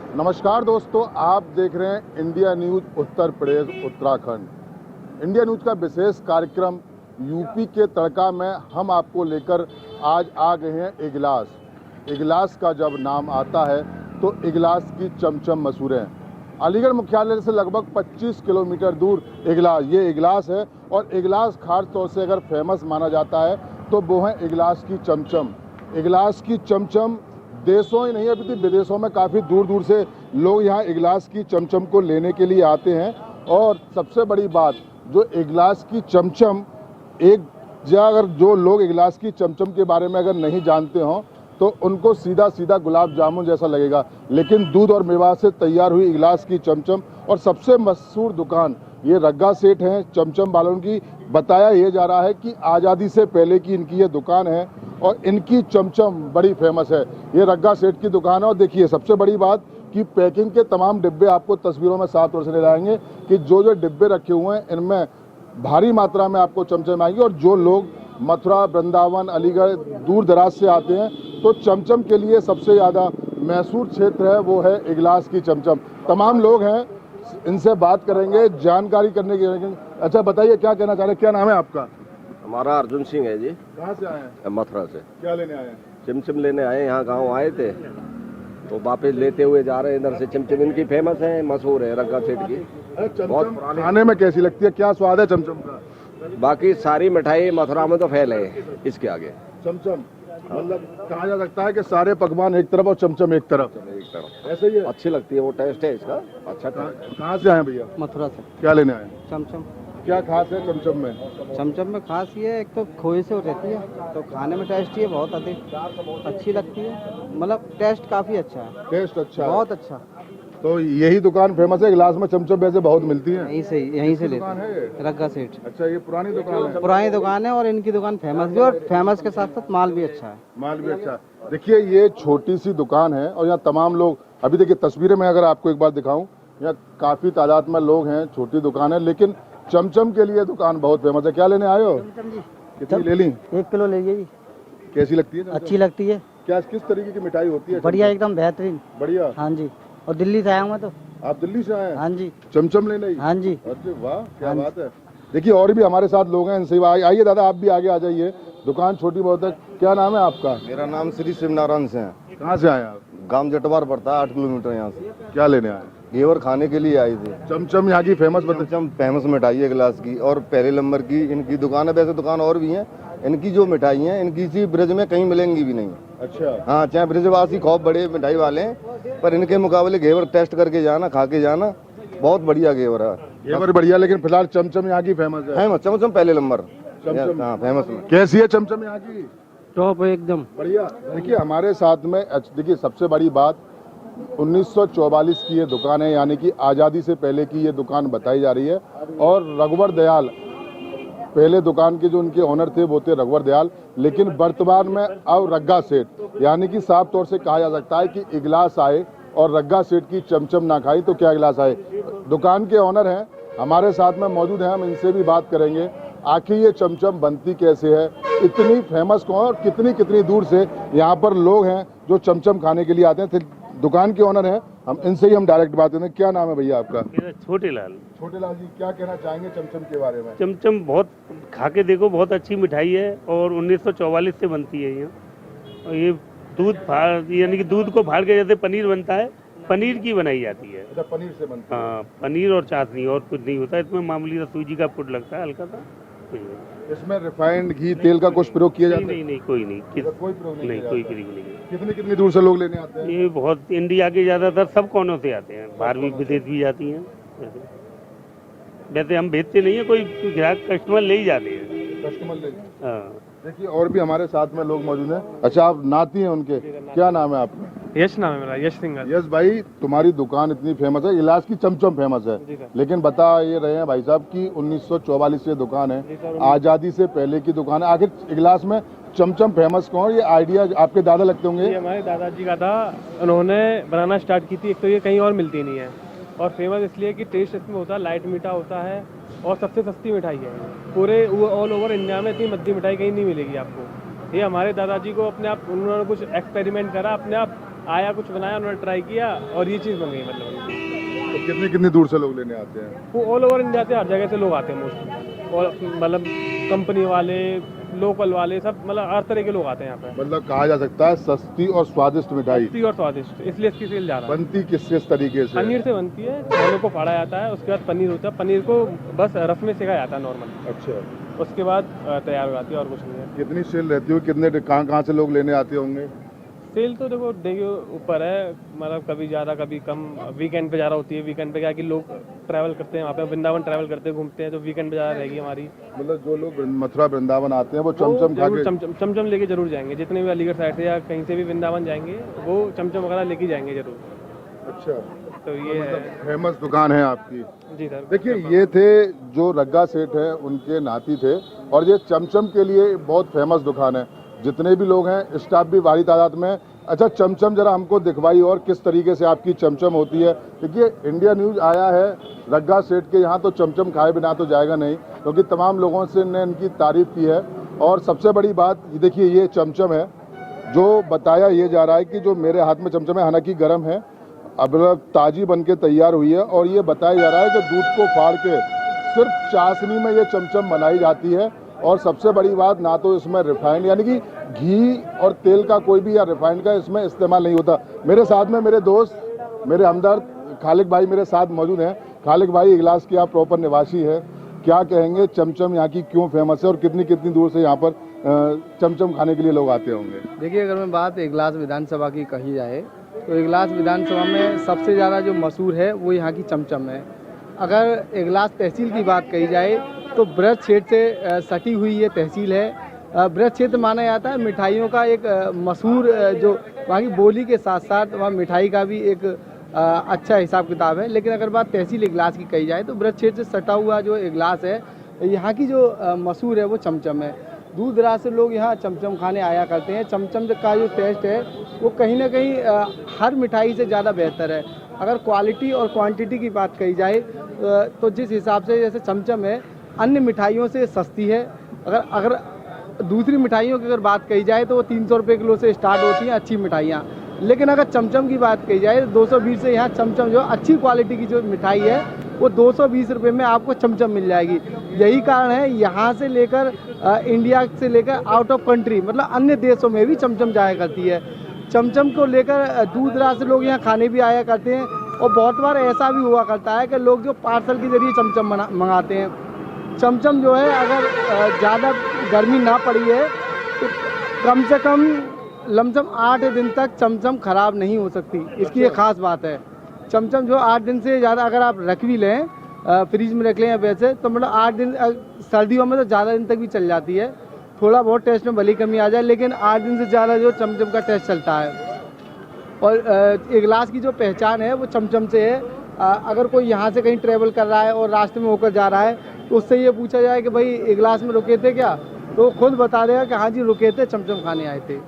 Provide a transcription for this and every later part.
नमस्कार दोस्तों, आप देख रहे हैं India news Uttar Pradesh Uttarakhand. India news का विशेष कार्यक्रम यूपी के तड़का में हम आपको लेकर आज आ गए हैं इगलास। इगलास का जब नाम आता है तो इगलास की चमचम मशहूर है। अलीगढ़ मुख्यालय से लगभग 25 किलोमीटर दूर ये इगलास है और इगलास खास तौर से अगर फेमस माना जाता है तो वो है इगलास की चमचम। इगलास की चमचम देशों ही नहीं अभी विदेशों में काफ़ी दूर दूर से लोग यहाँ इगलास की चमचम को लेने के लिए आते हैं। और सबसे बड़ी बात, जो इगलास की चमचम अगर जो लोग इगलास की चमचम के बारे में अगर नहीं जानते हों तो उनको सीधा सीधा गुलाब जामुन जैसा लगेगा, लेकिन दूध और मेवा से तैयार हुई इगलास की चमचम और सबसे मशहूर दुकान ये रग्गा सेठ हैं चमचम वालों की। बताया ये जा रहा है कि आज़ादी से पहले की इनकी ये दुकान है और इनकी चमचम बड़ी फेमस है। ये रग्गा सेठ की दुकान है और देखिए सबसे बड़ी बात कि पैकिंग के तमाम डिब्बे आपको तस्वीरों में साफ तौर से ले जाएंगे कि जो डिब्बे रखे हुए हैं इनमें भारी मात्रा में आपको चमचम आएंगे। और जो लोग मथुरा, वृंदावन, अलीगढ़ दूर दराज से आते हैं तो चमचम के लिए सबसे ज़्यादा मशहूर क्षेत्र है वो है इगलास की चमचम। तमाम लोग हैं, इनसे बात करेंगे, जानकारी करने की। अच्छा बताइए, क्या कहना चाह रहे हैं, क्या नाम है आपका? हमारा अर्जुन सिंह है जी। कहाँ से आए हैं? मथुरा से। क्या लेने आए हैं? चिमचिम लेने आए, यहाँ गांव आए थे तो वापस लेते हुए जा रहे हैं इधर से। चिमचिम इनकी फेमस है, मशहूर है रग्गा सेठ की। बहुत पुराने। खाने में कैसी लगती है, क्या स्वाद है चमचम का? बाकी सारी मिठाई मथुरा में तो फेल है इसके आगे। चमचम मतलब कहा जा सकता है कि सारे पकवान एक तरफ और चमचम एक तरफ। ऐसे ही अच्छी लगती है, वो टेस्ट है इसका अच्छा। कहाँ से आए भैया? मथुरा से। क्या लेने आए? चमचम। क्या खास है चमचम में? चमचम में खास ये है, एक तो खोए से रहती है तो खाने में टेस्टी है, बहुत अधिक अच्छी लगती है। मतलब टेस्ट काफ़ी अच्छा है। टेस्ट अच्छा है, बहुत अच्छा। तो यही दुकान फेमस है। गिलास में चमचम वैसे बहुत मिलती है। यहीं से लेते दुकान है रग्गा सेठ। अच्छा, ये पुरानी दुकान है? पुरानी दुकान है और इनकी दुकान फेमस भी, और फेमस के साथ साथ माल भी अच्छा है। माल भी अच्छा। देखिए ये छोटी सी दुकान है और यहाँ तमाम लोग, अभी देखिए तस्वीरें में अगर आपको एक बार दिखाऊं, यहाँ काफी तादाद में लोग हैं। छोटी दुकान है लेकिन चमचम के लिए दुकान बहुत फेमस है। क्या लेने आए हो? कितनी ले ली? 1 किलो ले लीजिए। कैसी लगती है? अच्छी लगती है। क्या किस तरीके की मिठाई होती है? बढ़िया, एकदम बेहतरीन। बढ़िया। हाँ जी, और दिल्ली से आया हूँ मैं तो। आप दिल्ली से आए हैं? हाँ जी। चमचम लेने? हाँ जी। अरे वाह, क्या बात है। देखिए और भी हमारे साथ लोग हैं, इनसे आइए दादा, आप भी आगे आ जाइए। दुकान छोटी बहुत है। क्या नाम है आपका? मेरा नाम श्री शिवनारायण से है। कहाँ से आए आप? गांव जटवार पड़ता है 8 किलोमीटर यहाँ से। क्या लेने आए? घेवर खाने के लिए आए थे। चमचम यहाँ की फेमस चमचम फेमस मिठाई है गिलास की, और पहले नंबर की इनकी दुकान है। वैसे दुकान और भी है, इनकी जो मिठाई है इनकी इसी ब्रिज में कहीं मिलेंगी भी नहीं। अच्छा। हाँ, चाहे ब्रिजवासी खूब बड़े मिठाई वाले हैं, पर इनके मुकाबले घेवर टेस्ट करके जाना, खा के जाना, बहुत बढ़िया घेवर है। घेवर बढ़िया, लेकिन फिलहाल चमचम यहाँ की फेमस है। फेमस चमचम पहले नंबर। चमचम हाँ फेमस में। कैसी है चमचम यहाँ की? टॉप एकदम बढ़िया। देखिए हमारे साथ में, देखिए सबसे बड़ी बात 1944 की ये दुकान है, यानी कि आज़ादी से पहले की ये दुकान बताई जा रही है। और रघुवर दयाल पहले दुकान के जो उनके ओनर थे वो थे रघुवर दयाल, लेकिन वर्तमान में अब रग्गा सेठ, यानी कि साफ तौर से कहा जा सकता है कि इगलास आए और रग्गा सेठ की चमचम ना खाई तो क्या इगलास आए। दुकान के ओनर हैं हमारे साथ में मौजूद हैं, हम इनसे भी बात करेंगे आखिर ये चमचम बनती कैसे है, इतनी फेमस कौन और कितनी कितनी दूर से यहाँ पर लोग हैं जो चमचम खाने के लिए आते हैं। दुकान के ओनर हैं, हम इनसे ही डायरेक्ट बात करते हैं। क्या नाम है भैया आपका? छोटे लाल। छोटे लाल जी, क्या कहना चाहेंगे चमचम के बारे में? चमचम बहुत खा के देखो, बहुत अच्छी मिठाई है और 1944 से बनती है यहाँ। और ये यानी कि दूध को फाड़ के जैसे पनीर बनता है, पनीर की बनाई जाती है। अच्छा, पनीर से बनती है? हाँ, पनीर और चाशनी, और कुछ नहीं होता इसमें। मामूली सा सूजी का पुट लगता है हल्का सा। इसमें रिफाइंड घी तेल का कुछ प्रयोग किया जाता है? नहीं, कोई नहीं। कोई प्रयोग नहीं, कोई प्रयोग नहीं। कितनी दूर से लोग लेने आते हैं? ये बहुत इंडिया के ज्यादातर सब कोनों से आते हैं, बाहर भी विदेश भी जाती हैं। वैसे हम भेजते नहीं है, कोई ग्राहक कस्टमर ले ही जाते हैं। कस्टमर ले? हाँ। देखिए और भी हमारे साथ में लोग मौजूद हैं। अच्छा, आप नाती हैं उनके? क्या नाम है आपका? यश नाम है मेरा, यश सिंह। यश भाई, तुम्हारी दुकान इतनी फेमस है, इलाज की चमचम फेमस है, लेकिन बता ये रहे हैं भाई साहब कि 1944 से दुकान है, आज़ादी से पहले की दुकान है। आखिर इगलास में चमचम फेमस कौन? ये आइडिया आपके दादा लगते होंगे? ये हमारे दादाजी का था, उन्होंने बनाना स्टार्ट की थी। एक तो ये कहीं और मिलती नहीं है, और फेमस इसलिए कि टेस्ट इसमें होता है, लाइट मीठा होता है, और सबसे सस्ती मिठाई है। पूरे ऑल ओवर इंडिया में इतनी मद्दी मिठाई कहीं नहीं मिलेगी आपको। ये हमारे दादाजी को अपने आप, उन्होंने कुछ एक्सपेरिमेंट करा, अपने आप आया, कुछ बनाया, उन्होंने ट्राई किया और ये चीज़ बन गई। मतलब तो कितनी कितनी दूर से लोग लेने आते हैं? वो ऑल ओवर इंडिया से, हर जगह से लोग आते हैं मोस्टली, और मतलब कंपनी वाले, लोकल वाले, सब मतलब हर तरह के लोग आते हैं यहाँ पे। मतलब कहा जा सकता है सस्ती और स्वादिष्ट मिठाई सस्ती और स्वादिष्ट, इसलिए इसकी सेल ज़्यादा है। बनती किस तरीके से? पनीर से बनती है, दालों को फाड़ा जाता है, उसके बाद पनीर होता है, पनीर को बस रफ में सेका जाता है नॉर्मल, अच्छा, उसके बाद तैयार हो जाती है और कुछ नहीं है। कितनी सेल रहती हो, कितने कहाँ से लोग लेने आते होंगे? सेल तो देखो डे के ऊपर है, मतलब कभी ज़्यादा कभी कम। वीकेंड पे ज़्यादा होती है, वीकेंड पे क्या कि लोग ट्रैवल करते हैं वहाँ पे, वृंदावन ट्रैवल करते हैं, घूमते हैं, तो वीकेंड पे ज़्यादा रहेगी हमारी। मतलब जो लोग मथुरा वृंदावन आते हैं वो चमचम खा के, चमचम लेके जरूर जाएंगे, जितने भी अलीगढ़ साइड से या कहीं से भी वृंदावन जाएंगे वो चमचम वगैरह लेके जाएंगे जरूर। अच्छा, तो ये है। फेमस दुकान है आपकी। जी सर। देखिए ये थे जो रग्गा सेठ है, उनके नाती थे, और ये चमचम के लिए बहुत फेमस दुकान है। जितने भी लोग हैं, स्टाफ भी भारी तादाद में। अच्छा, चमचम जरा हमको दिखवाई और किस तरीके से आपकी चमचम होती है। देखिए इंडिया न्यूज़ आया है रग्गा सेठ के यहाँ, तो चमचम खाए बिना तो जाएगा नहीं, क्योंकि तमाम लोगों से ने इनकी तारीफ़ की है। और सबसे बड़ी बात देखिए, ये चमचम है जो बताया ये जा रहा है कि जो मेरे हाथ में चमचम है, हालांकि गर्म है, अब ताज़ी बन के तैयार हुई है, और ये बताया जा रहा है कि दूध को फाड़ के सिर्फ चाशनी में ये चमचम बनाई जाती है। और सबसे बड़ी बात, ना तो इसमें रिफाइंड यानी कि घी और तेल का कोई भी या रिफाइंड का इसमें इस्तेमाल नहीं होता। मेरे साथ में मेरे दोस्त, मेरे हमदर्द खालिक भाई मेरे साथ मौजूद हैं। खालिक भाई, इगलास के आप प्रॉपर निवासी है, क्या कहेंगे चमचम यहाँ की क्यों फेमस है और कितनी कितनी दूर से यहाँ पर चमचम खाने के लिए लोग आते होंगे? देखिए, अगर मैं बात इगलास विधानसभा की कही जाए तो इगलास विधानसभा में सबसे ज़्यादा जो मशहूर है वो यहाँ की चमचम है। अगर इगलास तहसील की बात कही जाए तो ब्रज क्षेत्र से सटी हुई ये तहसील है। ब्रज क्षेत्र माना जाता है मिठाइयों का एक मशहूर, जो वहाँ की बोली के साथ साथ वहाँ मिठाई का भी एक अच्छा हिसाब किताब है। लेकिन अगर बात तहसील इगलास की कही जाए तो ब्रज क्षेत्र से सटा हुआ जो इगलास है, यहाँ की जो मशहूर है वो चमचम है। दूर दराज से लोग यहाँ चमचम खाने आया करते हैं। चमचम का जो टेस्ट है वो कहीं ना कहीं हर मिठाई से ज़्यादा बेहतर है। अगर क्वालिटी और क्वांटिटी की बात कही जाए तो जिस हिसाब से जैसे चमचम है अन्य मिठाइयों से सस्ती है। अगर दूसरी मिठाइयों की अगर बात कही जाए तो वो 300 रुपये किलो से स्टार्ट होती हैं अच्छी मिठाइयाँ। लेकिन अगर चमचम की बात कही जाए तो 220 से यहाँ चमचम जो अच्छी क्वालिटी की जो मिठाई है वो 220 रुपये में आपको चमचम मिल जाएगी। यही कारण है यहाँ से लेकर इंडिया से लेकर आउट ऑफ कंट्री, मतलब अन्य देशों में भी चमचम जाया करती है। चमचम को लेकर दूर दराज से लोग यहाँ खाने भी आया करते हैं। और बहुत बार ऐसा भी हुआ करता है कि लोग जो पार्सल के जरिए चमचम मंगाते हैं। चमचम जो है अगर ज़्यादा गर्मी ना पड़ी है तो कम से कम लमसम 8 दिन तक चमचम ख़राब नहीं हो सकती। इसकी एक ख़ास बात है। चमचम जो 8 दिन से ज़्यादा अगर आप रख भी लें, फ्रीज में रख लें वैसे, तो मतलब 8 दिन, सर्दियों में तो ज़्यादा दिन तक भी चल जाती है। थोड़ा बहुत टेस्ट में भली कमी आ जाए, लेकिन 8 दिन से ज़्यादा जो चमचम का टेस्ट चलता है। और इगलास की जो पहचान है वो चमचम से है। अगर कोई यहाँ से कहीं ट्रैवल कर रहा है और रास्ते में होकर जा रहा है तो उससे ये पूछा जाए कि भाई इगलास में रुके थे क्या, तो खुद बता देगा कि हाँ जी रुके थे, चमचम खाने आए थे।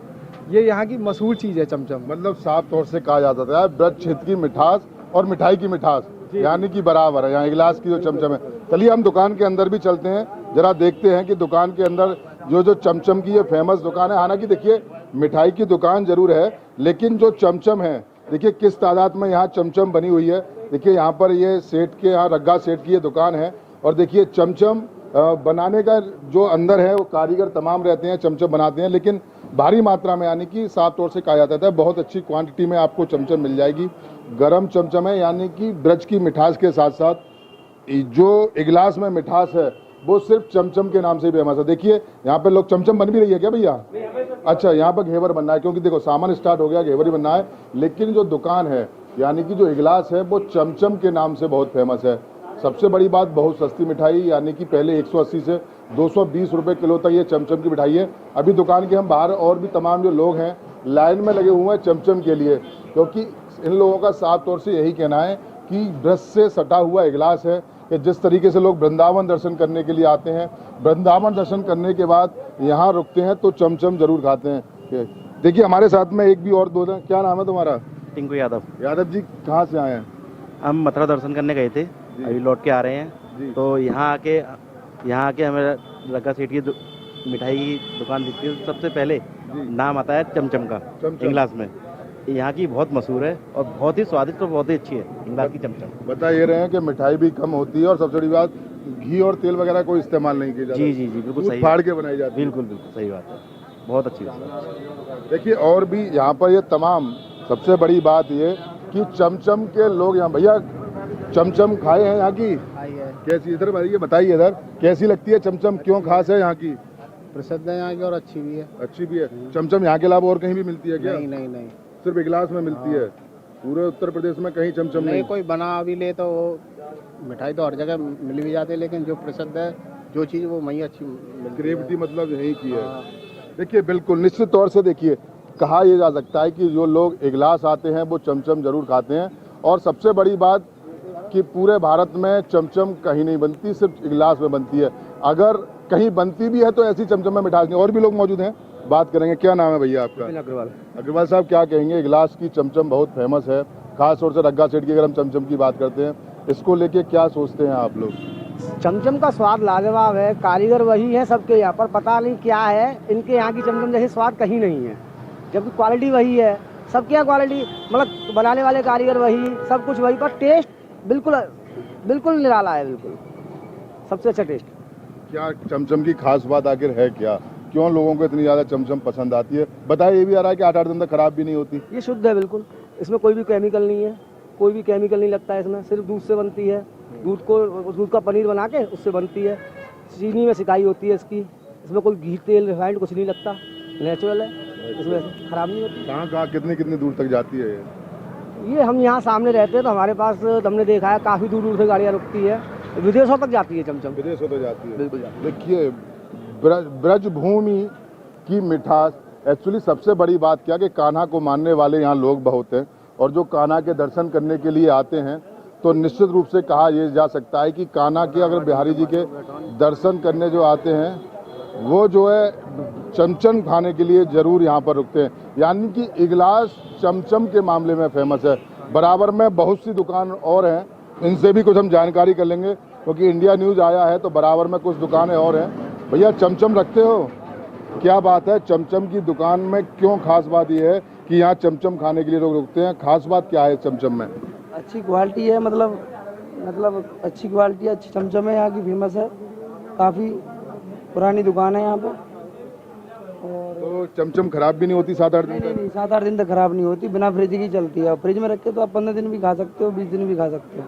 ये यहाँ की मशहूर चीज़ है चमचम। मतलब साफ तौर से कहा जाता है ब्रज क्षेत्र की मिठास और मिठाई की मिठास यानी कि बराबर है यहाँ इगलास की जो चमचम है। चलिए हम दुकान के अंदर भी चलते हैं, जरा देखते हैं कि दुकान के अंदर जो चमचम की ये फेमस दुकान है। हालांकि देखिए मिठाई की दुकान जरूर है, लेकिन जो चमचम है देखिए किस तादाद में यहाँ चमचम बनी हुई है। देखिए यहाँ पर ये सेठ के, यहाँ रग्गा सेठ की ये दुकान है, और देखिए चमचम बनाने का जो अंदर है वो कारीगर तमाम रहते हैं, चमचम बनाते हैं, लेकिन भारी मात्रा में यानी कि साफ तौर से कहा जाता है बहुत अच्छी क्वांटिटी में आपको चमचम मिल जाएगी। गरम चमचम है, यानी कि ब्रज की मिठास के साथ साथ जो इगलास में मिठास है वो सिर्फ चमचम के नाम से ही फेमस है। देखिए यहाँ पे लोग, चमचम बन भी रही है क्या भैया? अच्छा, यहाँ पर घेवर बनना है, क्योंकि देखो सामान स्टार्ट हो गया, घेवर ही बनना है। लेकिन जो दुकान है यानी कि जो इगलास है वो चमचम के नाम से बहुत फेमस है। सबसे बड़ी बात, बहुत सस्ती मिठाई, यानी कि पहले 180 से 220 रुपये किलो तक ये चमचम की मिठाई है। अभी दुकान के हम बाहर और भी तमाम जो लोग हैं लाइन में लगे हुए हैं चमचम के लिए, क्योंकि इन लोगों का साफ तौर से यही कहना है कि ब्रज से सटा हुआ इगलास है कि जिस तरीके से लोग वृंदावन दर्शन करने के लिए आते हैं, वृंदावन दर्शन करने के बाद यहाँ रुकते हैं तो चमचम जरूर खाते हैं। देखिए हमारे साथ में एक भी और दोस्त हैं। क्या नाम है तुम्हारा? टिंकू यादव। यादव जी, कहाँ से आए हैं? हम मथुरा दर्शन करने गए थे, अभी लौट के आ रहे हैं। तो यहाँ आके हमें रग्गा सेठ की मिठाई की दुकान दिखती है। सबसे पहले नाम आता है चमचम का, इगलास में। यहाँ की बहुत मशहूर है और बहुत ही स्वादिष्ट और बहुत ही अच्छी है इगलास की चमचम। बता ये रहे हैं कि मिठाई भी कम होती है और सबसे बड़ी बात घी और तेल वगैरह कोई इस्तेमाल नहीं किया जाता। जी जी जी, बिल्कुल दूध सही, फाड़ के बनाई जाती है। बिल्कुल बिल्कुल सही बात है, बहुत अच्छी बात है। देखिए और भी यहाँ पर ये तमाम, सबसे बड़ी बात ये कि चमचम के लोग यहाँ, भैया चमचम खाए हैं यहाँ की? कैसी, इधर बताइए, बताइए इधर कैसी लगती है चमचम, क्यों खास है यहाँ की? प्रसिद्ध है यहाँ की और अच्छी भी है। अच्छी भी है। चमचम यहाँ के अलावा और कहीं भी मिलती है क्या? नहीं नहीं नहीं, सिर्फ इगलास में मिलती है? पूरे उत्तर प्रदेश में कहीं चमचम नहीं? कोई बना भी ले तो मिठाई तो हर जगह मिल भी जाती है, लेकिन जो प्रसिद्ध है जो चीज़ वो वहीं अच्छी मिलती है। क्रेविटी मतलब यही की है। देखिए बिल्कुल निश्चित तौर से देखिए कहा यह जा सकता है कि जो लोग इगलास आते हैं वो चमचम जरूर खाते हैं। और सबसे बड़ी बात कि पूरे भारत में चमचम कहीं नहीं बनती, सिर्फ इगलास में बनती है। अगर कहीं बनती भी है तो ऐसी चमचम में मिठास नहीं। और भी लोग मौजूद हैं, बात करेंगे। क्या नाम है भैया आपका? अग्रवाल। अग्रवाल साहब, क्या कहेंगे? इगलास की चमचम बहुत फेमस है, खास तौर से रग्गा सेठ की अगर हम चमचम की बात करते हैं, इसको लेके क्या सोचते हैं आप लोग? चमचम का स्वाद लाजवाब है, कारीगर वही है सबके यहाँ पर, पता नहीं क्या है इनके यहाँ की चमचम जैसे स्वाद कहीं नहीं है, जबकि क्वालिटी वही है सबके यहाँ। क्वालिटी मतलब बनाने वाले कारीगर वही, सब कुछ वही, पर टेस्ट बिल्कुल बिल्कुल निराला है, बिल्कुल सबसे अच्छा टेस्ट। क्या चमचम की खास बात आखिर है क्या? क्यों लोगों को इतनी ज़्यादा चमचम पसंद आती है? बताया ये भी आ रहा है कि 8-8 दिन तक खराब भी नहीं होती। ये शुद्ध है बिल्कुल, इसमें कोई भी केमिकल नहीं है, कोई भी केमिकल नहीं लगता है इसमें, सिर्फ दूध से बनती है। दूध का पनीर बना के उससे बनती है, चीनी में सिकाई होती है इसकी, इसमें कोई घी तेल रिफाइंड कुछ नहीं लगता, नेचुरल है, इसमें खराब नहीं होती। कहाँ कितनी कितनी दूर तक जाती है ये हम यहाँ सामने रहते हैं तो हमारे पास हमने देखा है काफ़ी दूर दूर से गाड़ियाँ रुकती है, विदेशों तक जाती है चमचम। विदेशों तक जाती है? बिल्कुल जाती है। देखिए ब्रजभूमि की मिठास, एक्चुअली सबसे बड़ी बात क्या कि कान्हा को मानने वाले यहाँ लोग बहुत हैं, और जो कान्हा के दर्शन करने के लिए आते हैं तो निश्चित रूप से कहा यह जा सकता है कि कान्हा के, अगर बिहारी जी के दर्शन करने जो आते हैं वो जो है चमचम खाने के लिए जरूर यहाँ पर रुकते हैं। यानी कि इगलास चमचम के मामले में फेमस है। बराबर में बहुत सी दुकान और हैं, इनसे भी कुछ हम जानकारी कर लेंगे, क्योंकि इंडिया न्यूज़ आया है तो बराबर में कुछ दुकानें और हैं। भैया चमचम रखते हो? क्या बात है, चमचम की दुकान में क्यों खास बात यह है कि यहाँ चमचम खाने के लिए लोग रुकते हैं? खास बात क्या है चमचम में? अच्छी क्वालिटी है, मतलब अच्छी क्वालिटी, अच्छी चमचम है, यहाँ की फेमस है, काफ़ी पुरानी दुकान है यहाँ पे। और तो चमचम खराब भी नहीं होती 7-8 दिन तक? नहीं, 7-8 दिन तक खराब नहीं होती, बिना फ्रिज की चलती है। फ्रिज में रख के तो आप 15 दिन भी खा सकते हो, 20 दिन भी खा सकते हो।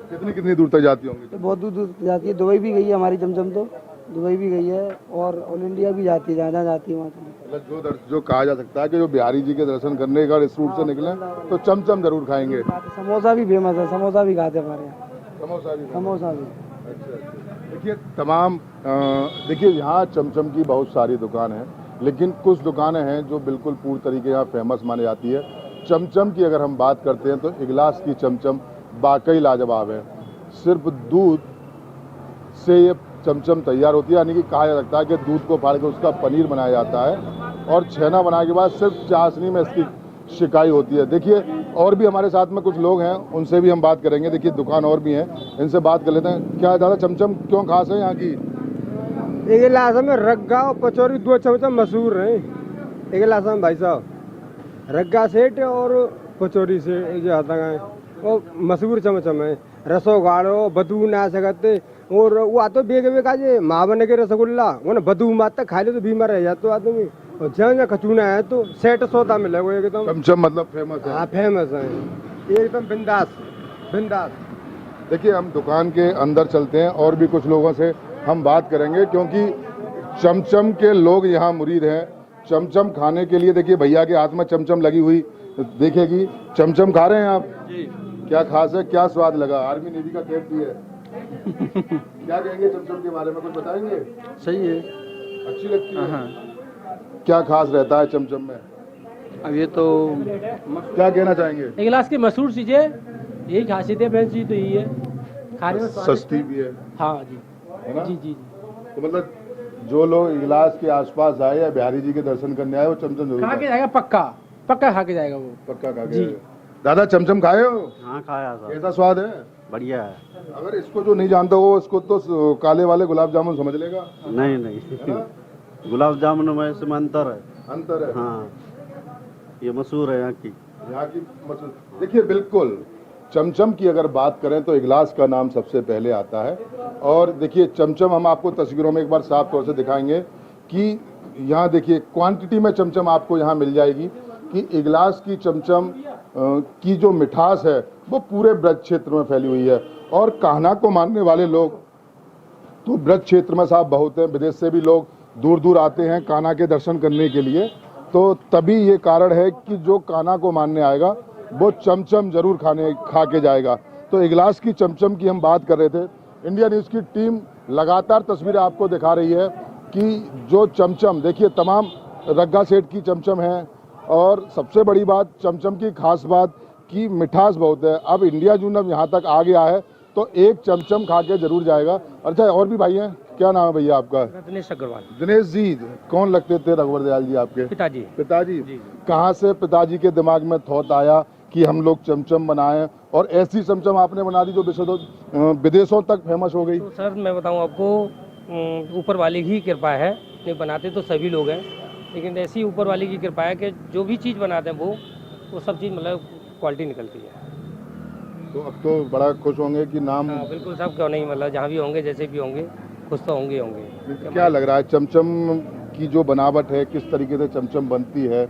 कितनी कितनी दूर तक जाती होंगी? तो बहुत दूर दूर जाती है, दुबई भी गई है हमारी चमचम, तो दुबई भी गई है और ऑल इंडिया भी जाती है, जहाँ जहाँ जाती है वहाँ। मतलब जो कहा जा सकता है कि जो बिहारी जी के दर्शन करने का इस रूट से निकले तो चमचम जरूर खाएंगे। समोसा भी फेमस है, समोसा भी खाते हैं हमारे यहाँ, समोसा भी। अच्छा। देखिए तमाम देखिए यहाँ चमचम की बहुत सारी दुकान है, लेकिन कुछ दुकानें हैं जो बिल्कुल पूरी तरीके यहाँ फेमस मानी जाती है। चमचम की अगर हम बात करते हैं तो इगलास की चमचम वाकई लाजवाब है। सिर्फ दूध से ये चमचम तैयार होती है, यानी कि कहा जा सकता है कि दूध को फाड़ के उसका पनीर बनाया जाता है और छेना बनाने के बाद सिर्फ चाशनी में इसकी शिकाई होती है। देखिए और भी हमारे साथ में कुछ लोग हैं, उनसे भी हम बात करेंगे। देखिए दुकान और भी हैं, इनसे बात कर लेते हैं। क्या दादा चमचम क्यों खास है यहाँ की? इगलास में रग्गा और कचौरी 2 चमचम मशहूर हैं इगलास में भाई साहब। रग्गा सेठ और कचौरी से जो आता है वो मशहूर चमचम है। रसो गाड़ो बदू ना सकते, और वो आतो बेग बेगा जे माँ बने के रसगुल्ला वो ना बदू माता खा ले तो बीमार रह जाते आदमी। और जहाँ कचूना है तो सेठ सौदा मिलेगा एकदम। चमचम मतलब फेमस है? हाँ फेमस है एकदम, बिंदास बिंदास। देखिए हम दुकान के अंदर चलते हैं और भी कुछ लोगों से हम बात करेंगे, क्योंकि चमचम के लोग यहाँ मुरीद हैं चमचम खाने के लिए। देखिए भैया के हाथ में चमचम लगी हुई देखेगी। चमचम खा रहे हैं आप जी? क्या खास है, क्या स्वाद लगा? आर्मी नेवी का कैप भी है। क्या कहेंगे चमचम के बारे में, कुछ बताएंगे? सही है, अच्छी लगती है। क्या खास रहता है चमचम में? अब ये तो क्या कहना चाहेंगे? इगलास की मशहूर चीजें यही खासियत है, बेस्ट चीज तो यही है, खाने में सस्ती भी है। हाँ जी, है ना? जी जी जी। तो मतलब जो लोग इगलास के आसपास आए या बिहारी जी के दर्शन करने आए वो चमचम जरूर खा के जाएगा, पक्का पक्का खा के जाएगा वो, पक्का खा के जी। जाएगा। दादा चमचम खाए हो? हाँ खाया सर, कैसा स्वाद है? बढ़िया है। अगर इसको जो नहीं जानता हो इसको तो काले वाले गुलाब जामुन समझ लेगा। नहीं नहीं गुलाब जामुन में इसमें अंतर है। अंतर है? हाँ ये मशहूर है यहाँ की। यहाँ की देखिए, बिल्कुल चमचम की अगर बात करें तो इगलास का नाम सबसे पहले आता है। और देखिए चमचम हम आपको तस्वीरों में एक बार साफ तौर से दिखाएंगे कि यहाँ देखिए क्वांटिटी में चमचम आपको यहाँ मिल जाएगी कि इगलास की चमचम की जो मिठास है वो पूरे ब्रज क्षेत्र में फैली हुई है। और कान्हा को मानने वाले लोग तो ब्रज क्षेत्र में साहब बहुत हैं, विदेश से भी लोग दूर दूर आते हैं कान्हा के दर्शन करने के लिए। तो तभी ये कारण है कि जो कान्हा को मानने आएगा वो चमचम जरूर खा के जाएगा। तो इगलास की चमचम की हम बात कर रहे थे। इंडिया न्यूज़ की टीम लगातार तस्वीरें आपको दिखा रही है कि जो चमचम देखिए तमाम रग्गा सेठ की चमचम है। और सबसे बड़ी बात चमचम की खास बात कि मिठास बहुत है। अब इंडिया जो जब यहाँ तक आ गया है तो एक चमचम खा के जरूर जाएगा। अच्छा, और भी भाई हैं, क्या नाम है भैया आपका? दिनेश अग्रवाल। दिनेश जी, कौन लगते थे रघुवर दयाल जी आपके? पिताजी। पिताजी? कहाँ से पिताजी के दिमाग में थॉट आया कि हम लोग चमचम बनाएं और ऐसी चमचम आपने बना दी जो विदेशों तक फेमस हो गई? तो सर मैं बताऊं आपको, ऊपर वाले की कृपा है। नहीं बनाते तो सभी लोग हैं, लेकिन ऐसी ऊपर वाले की कृपा है कि जो भी चीज़ बनाते हैं वो सब चीज़ मतलब क्वालिटी निकलती है। तो अब तो बड़ा खुश होंगे कि नाम। हाँ बिल्कुल साहब, क्यों नहीं, मतलब जहाँ भी होंगे जैसे भी होंगे खुश तो होंगे। क्या लग रहा है चमचम की जो बनावट है, किस तरीके से चमचम बनती है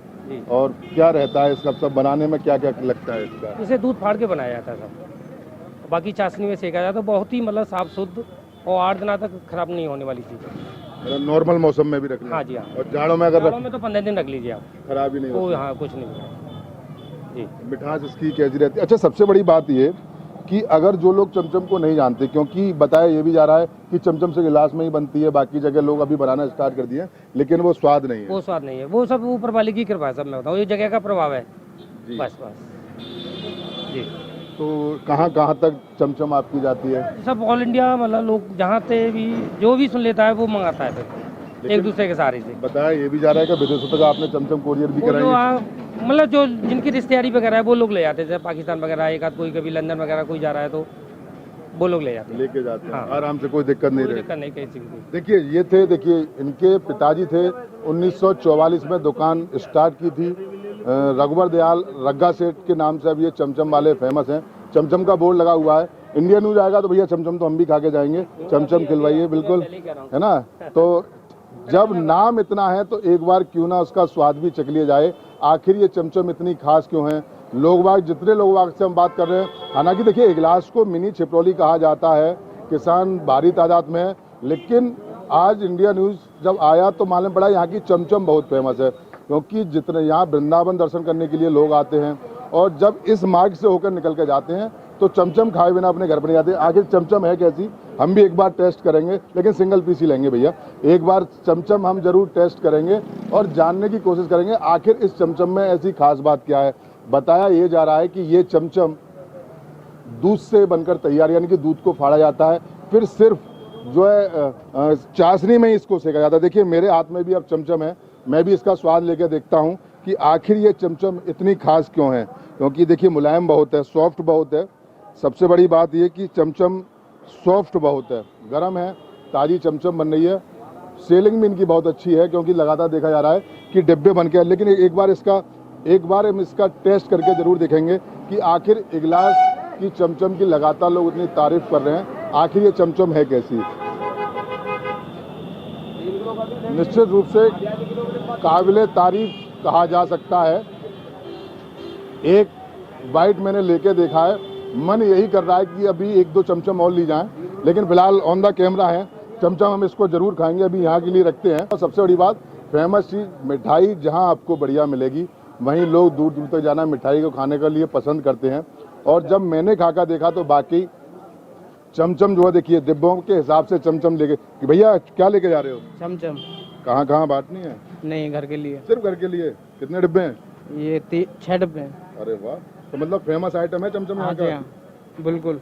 और क्या रहता है इसका सब बनाने में, क्या क्या लगता है इसका? इसे दूध फाड़ के बनाया जाता है सब, बाकी चाशनी में सेका जाता है। बहुत ही मतलब साफ शुद्ध और 8 दिन तक खराब नहीं होने वाली चीज़ है। नॉर्मल मौसम में भी रख लें? हाँ जी हाँ। और जाड़ों में अगर जाड़ों में तो 15 दिन रख लीजिए आप, खराब ही नहीं होती? हाँ कुछ नहीं जी। मिठास इसकी कैसी रहती है? अच्छा, सबसे बड़ी बात ये कि अगर जो लोग चमचम को नहीं जानते, क्योंकि बताया ये भी जा रहा है कि चमचम से गिलास में ही बनती है, बाकी जगह लोग अभी बनाना स्टार्ट कर दिए, लेकिन वो स्वाद नहीं है। वो स्वाद नहीं है, वो सब ऊपर वाले की कृपा है। सब मैं बताऊँ, ये जगह का प्रभाव है बस जी। तो कहाँ कहाँ तक चमचम आपकी जाती है? सब ऑल इंडिया, मतलब लोग जहाँ से भी जो भी सुन लेता है वो मंगाता है फिर एक दूसरे के सहारे से। बताया ये भी जा रहा है कि विदेशों तक आपने चमचम कोरियर भी कराई है? मतलब जो जिनकी रिश्तेदारी वगैरह है वो लोग ले जाते थे, पाकिस्तान वगैरह, एक आध कोई कभी लंदन वगैरह कोई जा रहा है तो वो लोग ले जाते हैं, लेके जाते हैं। हाँ। आराम से, कोई दिक्कत नहीं रही? दिक्कत नहीं किसी की। देखिए ये थे, देखिए इनके पिताजी थे, 1944 में दुकान स्टार्ट की थी। रघुवर दयाल रग्गा सेठ के नाम से अब ये चमचम वाले फेमस हैं। चमचम का बोर्ड लगा हुआ है। इंडिया न्यूज़ आएगा तो भैया चमचम तो हम भी खा के जाएंगे, चमचम खिलवाइए बिल्कुल, है ना? तो जब नाम इतना है तो एक बार क्यों ना उसका स्वाद भी चख लिया जाए। आखिर ये चमचम इतनी खास क्यों है? लोग बाग, जितने लोग बाग से हम बात कर रहे हैं, हालांकि देखिए इगलास को मिनी छिपरौली कहा जाता है, किसान भारी तादाद में है, लेकिन आज इंडिया न्यूज़ जब आया तो मालूम पड़ा यहाँ की चमचम बहुत फेमस है, क्योंकि जितने यहाँ वृंदावन दर्शन करने के लिए लोग आते हैं और जब इस मार्ग से होकर निकल के जाते हैं तो चमचम खाए बिना अपने घर पर नहीं जाते। आखिर चमचम है कैसी, हम भी एक बार टेस्ट करेंगे, लेकिन सिंगल पीस ही लेंगे भैया। एक बार चमचम हम जरूर टेस्ट करेंगे और जानने की कोशिश करेंगे आखिर इस चमचम में ऐसी खास बात क्या है। बताया ये जा रहा है कि ये चमचम दूध से बनकर तैयार, यानी कि दूध को फाड़ा जाता है, फिर सिर्फ जो है चाशनी में ही इसको सेका जाता है। देखिए मेरे हाथ में भी अब चमचम है, मैं भी इसका स्वाद लेकर देखता हूँ कि आखिर ये चमचम इतनी खास क्यों है। क्योंकि देखिए मुलायम बहुत है, सॉफ्ट बहुत है। सबसे बड़ी बात ये कि चमचम सॉफ्ट बहुत है, गर्म है, ताज़ी चमचम बन रही है। सेलिंग भी इनकी बहुत अच्छी है, क्योंकि लगातार देखा जा रहा है कि डिब्बे बन के, लेकिन एक बार हम इसका टेस्ट करके ज़रूर देखेंगे कि आखिर इगलास की चमचम की लगातार लोग इतनी तारीफ कर रहे हैं, आखिर ये चमचम है कैसी। निश्चित रूप से काबिले तारीफ कहा जा सकता है। एक बाइट मैंने लेके देखा है, मन यही कर रहा है कि अभी 1-2 चमचम और ली जाएं, लेकिन फिलहाल ऑन द कैमरा है चमचम, हम इसको जरूर खाएंगे, अभी यहाँ के लिए रखते हैं। और सबसे बड़ी बात, फेमस चीज़ मिठाई जहाँ आपको बढ़िया मिलेगी वहीं लोग दूर दूर तक जाना मिठाई को खाने के लिए पसंद करते हैं। और जब मैंने खाकर देखा तो बाकी चमचम जो है, देखिए डिब्बों के हिसाब से चमचम लेके, कि भैया क्या लेके जा रहे हो? चमचम। कहाँ कहाँ बांटनी है? नहीं, घर के लिए। सिर्फ घर के लिए? कितने डिब्बे हैं? ये 6 डिब्बे हैं। अरे वाह, तो मतलब फेमस आइटम है चमचम यहाँ का? बिल्कुल।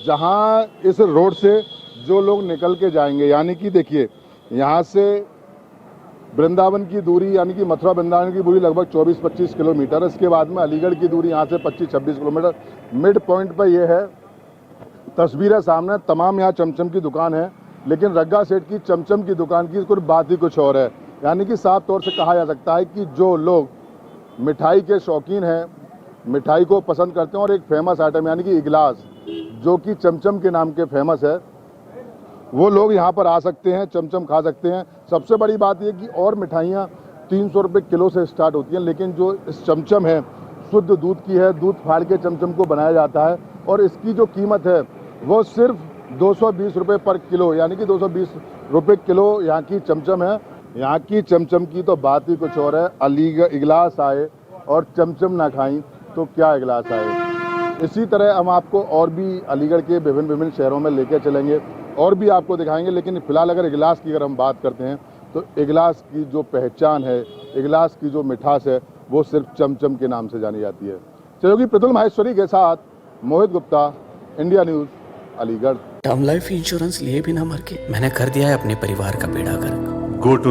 जहाँ इस रोड से जो लोग निकल के जाएंगे, यानी कि देखिए यहाँ से वृंदावन की दूरी, यानी कि मथुरा वृंदावन की दूरी लगभग 24-25 किलोमीटर। इसके बाद में अलीगढ़ की दूरी यहाँ से 25-26 किलोमीटर। मिड पॉइंट पर यह है, तस्वीरें सामने, तमाम यहाँ चमचम की दुकान है, लेकिन रग्गा सेठ की चमचम की दुकान की कुछ बात ही कुछ और है। यानी कि साफ तौर से कहा जा सकता है कि जो लोग मिठाई के शौकीन हैं मिठाई को पसंद करते हैं और एक फेमस आइटम यानी कि इगलास, जो कि चमचम के नाम के फेमस है, वो लोग यहाँ पर आ सकते हैं, चमचम खा सकते हैं। सबसे बड़ी बात ये कि और मिठाइयाँ 300 रुपये किलो से स्टार्ट होती हैं, लेकिन जो इस चमचम है शुद्ध दूध की है, दूध फाड़ के चमचम को बनाया जाता है और इसकी जो कीमत है वो सिर्फ 220 रुपये पर किलो, यानी कि 220 रुपये किलो यहाँ की चमचम है। यहाँ की चमचम की तो बात ही कुछ और है। अलीगढ़ इगलास आए और चमचम ना खाई तो क्या इगलास आए। इसी तरह हम आपको और भी अलीगढ़ के विभिन्न शहरों में लेकर चलेंगे और भी आपको दिखाएंगे, लेकिन फिलहाल अगर इगलास की अगर हम बात करते हैं तो इगलास की जो पहचान है, इगलास की जो मिठास है, वो सिर्फ चमचम के नाम से जानी जाती है। सहयोगी प्रतुल माहेश्वरी के साथ Mohit Gupta, India News, Aligarh. Term life insurance लिए बिना मर के मैंने कर दिया है अपने परिवार का बेड़ा गर्क। Go to